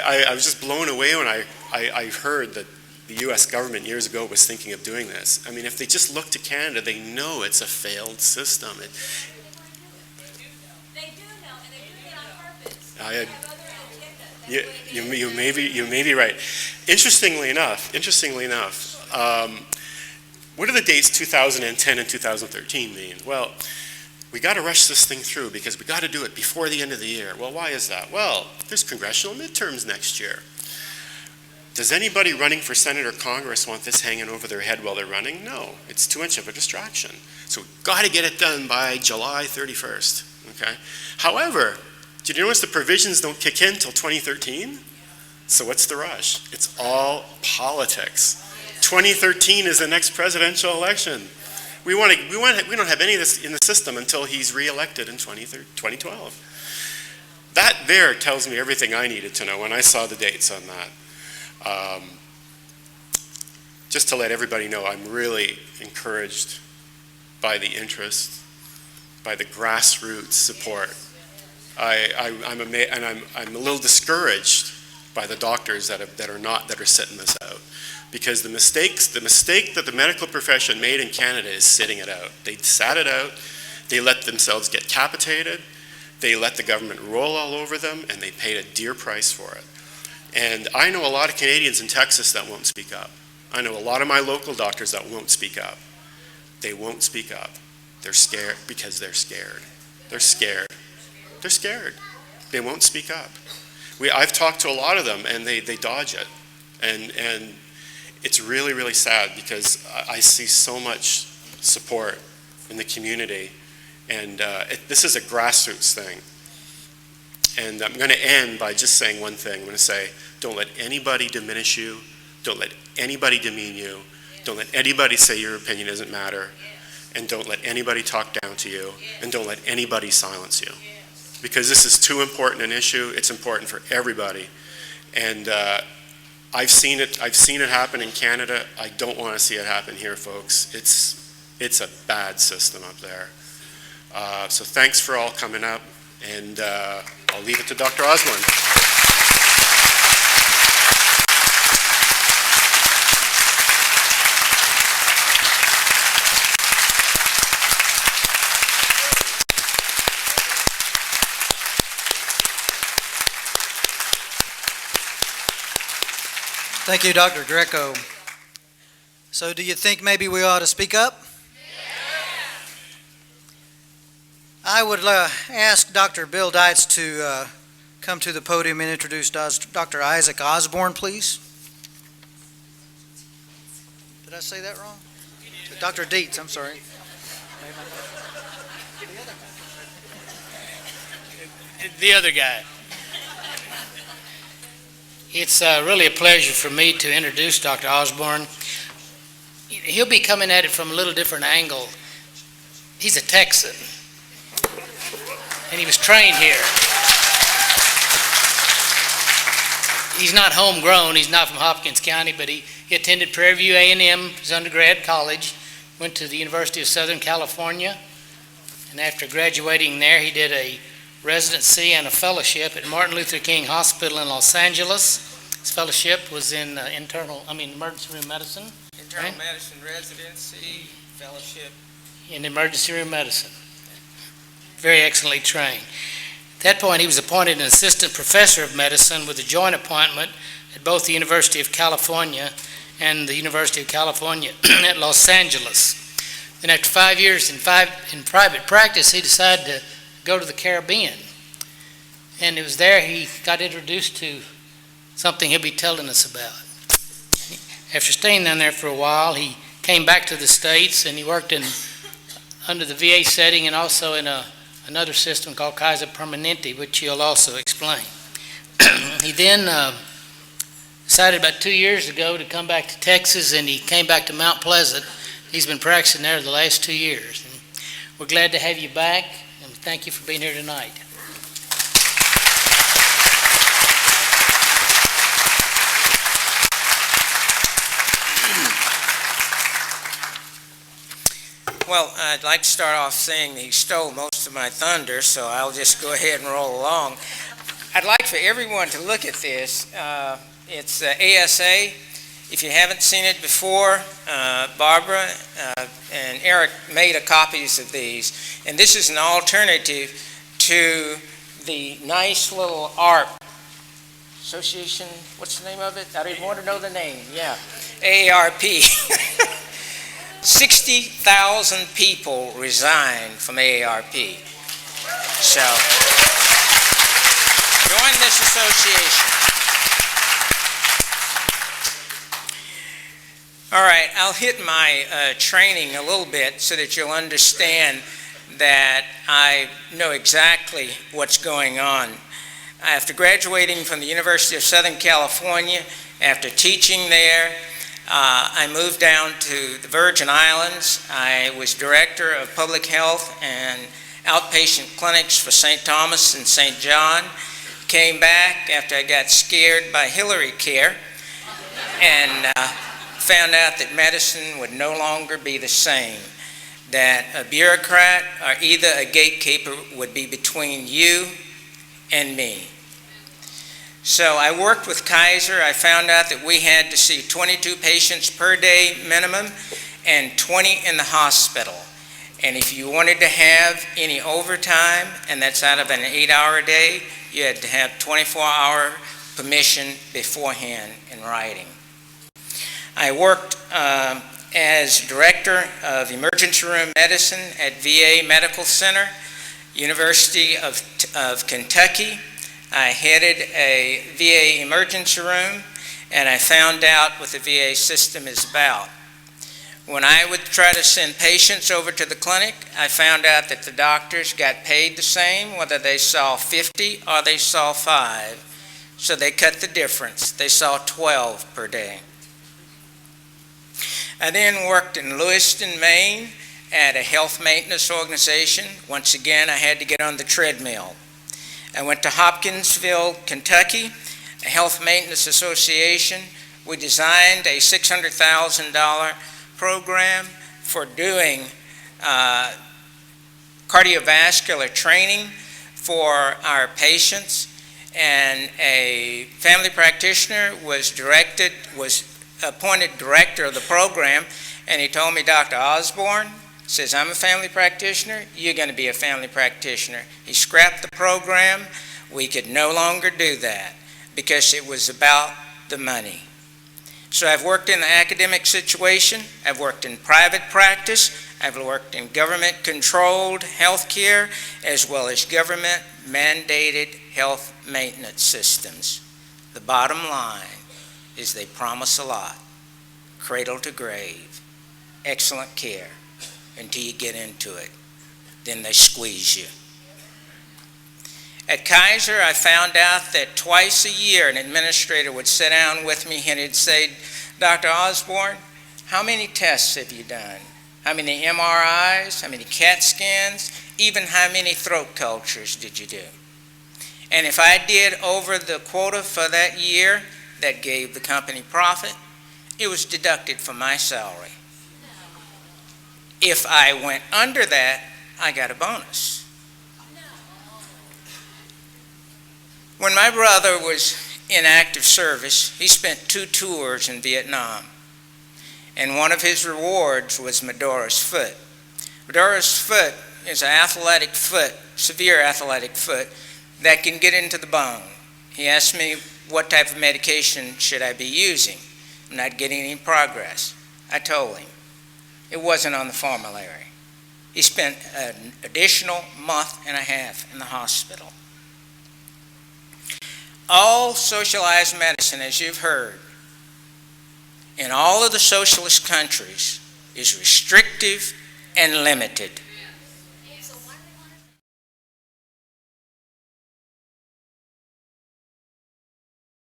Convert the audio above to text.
I was just blown away when I heard that the U.S. government years ago was thinking of doing this. I mean, if they just look to Canada, they know it's a failed system. They do know, and they're doing it on purpose. You may be right. Interestingly enough, what do the dates 2010 and 2013 mean? Well, we got to rush this thing through because we got to do it before the end of the year. Well, why is that? Well, there's congressional midterms next year. Does anybody running for Senate or Congress want this hanging over their head while they're running? No, it's too much of a distraction. So we've got to get it done by July 31st, okay? However, did you notice the provisions don't kick in till 2013? So what's the rush? It's all politics. 2013 is the next presidential election. We don't have any of this in the system until he's reelected in 2012. That there tells me everything I needed to know when I saw the dates on that. Just to let everybody know, I'm really encouraged by the interest, by the grassroots support. I'm a little discouraged by the doctors that are sitting this out, because the mistake that the medical profession made in Canada is sitting it out. They sat it out. They let themselves get capitated. They let the government roll all over them, and they paid a dear price for it. And I know a lot of Canadians in Texas that won't speak up. I know a lot of my local doctors that won't speak up. They won't speak up. They're scared because they're scared. They're scared. They're scared. They won't speak up. I've talked to a lot of them, and they dodge it. And it's really, really sad because I see so much support in the community. And this is a grassroots thing. And I'm going to end by just saying one thing. I'm going to say, don't let anybody diminish you. Don't let anybody demean you. Don't let anybody say your opinion doesn't matter. And don't let anybody talk down to you. And don't let anybody silence you. Because this is too important an issue. It's important for everybody. And I've seen it happen in Canada. I don't want to see it happen here, folks. It's a bad system up there. So thanks for all coming up. And I'll leave it to Dr. Ozborne. Thank you, Dr. Greco. So do you think maybe we ought to speak up? I would ask Dr. Bill Dietze to come to the podium and introduce Dr. Isaac Ozborne, please. Did I say that wrong? Dr. Dietze, I'm sorry. The other guy. It's really a pleasure for me to introduce Dr. Ozborne. He'll be coming at it from a little different angle. He's a Texan, and he was trained here. He's not homegrown. He's not from Hopkins County, but he attended Prairie View A&M, his undergrad college, went to the University of Southern California, and after graduating there, he did a residency and a fellowship at Martin Luther King Hospital in Los Angeles. His fellowship was in emergency room medicine. Internal medicine residency, fellowship. In emergency room medicine. Very excellently trained. At that point, he was appointed an assistant professor of medicine with a joint appointment at both the University of California and the University of California at Los Angeles. Then after 5 years in private practice, he decided to go to the Caribbean. And it was there he got introduced to something he'll be telling us about. After staying down there for a while, he came back to the States and he worked under the VA setting and also in another system called Kaiser Permanente, which he'll also explain. He then decided about 2 years ago to come back to Texas, and he came back to Mount Pleasant. He's been practicing there the last 2 years. And we're glad to have you back. And thank you for being here tonight. Well, I'd like to start off saying he stole most of my thunder, so I'll just go ahead and roll along. I'd like for everyone to look at this. It's ASA. If you haven't seen it before, Barbara and Eric made copies of these. And this is an alternative to the nice little AARP Association. What's the name of it? I don't even want to know the name. Yeah, AARP. 60,000 people resigned from AARP. So, join this association. All right, I'll hit my training a little bit so that you'll understand that I know exactly what's going on. After graduating from the University of Southern California, after teaching there, I moved down to the Virgin Islands. I was director of public health and outpatient clinics for St. Thomas and St. John. Came back after I got scared by Hillary Care and found out that medicine would no longer be the same, that a bureaucrat or either a gatekeeper would be between you and me. So I worked with Kaiser. I found out that we had to see 22 patients per day minimum and 20 in the hospital. And if you wanted to have any overtime, and that's out of an 8-hour day, you had to have 24-hour permission beforehand in writing. I worked as director of emergency room medicine at VA Medical Center, University of Kentucky. I headed a VA emergency room, and I found out what the VA system is about. When I would try to send patients over to the clinic, I found out that the doctors got paid the same whether they saw 50 or they saw 5. So they cut the difference. They saw 12 per day. I then worked in Lewiston, Maine at a health maintenance organization. Once again, I had to get on the treadmill. I went to Hopkinsville, Kentucky, a health maintenance association. We designed a $600,000 program for doing cardiovascular training for our patients, and a family practitioner was appointed director of the program, and he told me, Dr. Ozborne, says, I'm a family practitioner, you're going to be a family practitioner. He scrapped the program. We could no longer do that because it was about the money. So I've worked in the academic situation, I've worked in private practice, I've worked in government-controlled health care, as well as government-mandated health maintenance systems. The bottom line is they promise a lot, cradle to grave, excellent care, until you get into it. Then they squeeze you. At Kaiser, I found out that twice a year an administrator would sit down with me and he'd say, Dr. Ozborne, how many tests have you done? How many MRIs? How many CAT scans? Even how many throat cultures did you do? And if I did over the quota for that year that gave the company profit, it was deducted from my salary. If I went under that, I got a bonus. When my brother was in active service, he spent 2 tours in Vietnam. And one of his rewards was Medora's foot. Medora's foot is an athletic foot, severe athletic foot, that can get into the bone. He asked me what type of medication should I be using. I'm not getting any progress. I told him. It wasn't on the formulary. He spent an additional month and a half in the hospital. All socialized medicine, as you've heard, in all of the socialist countries is restrictive and limited.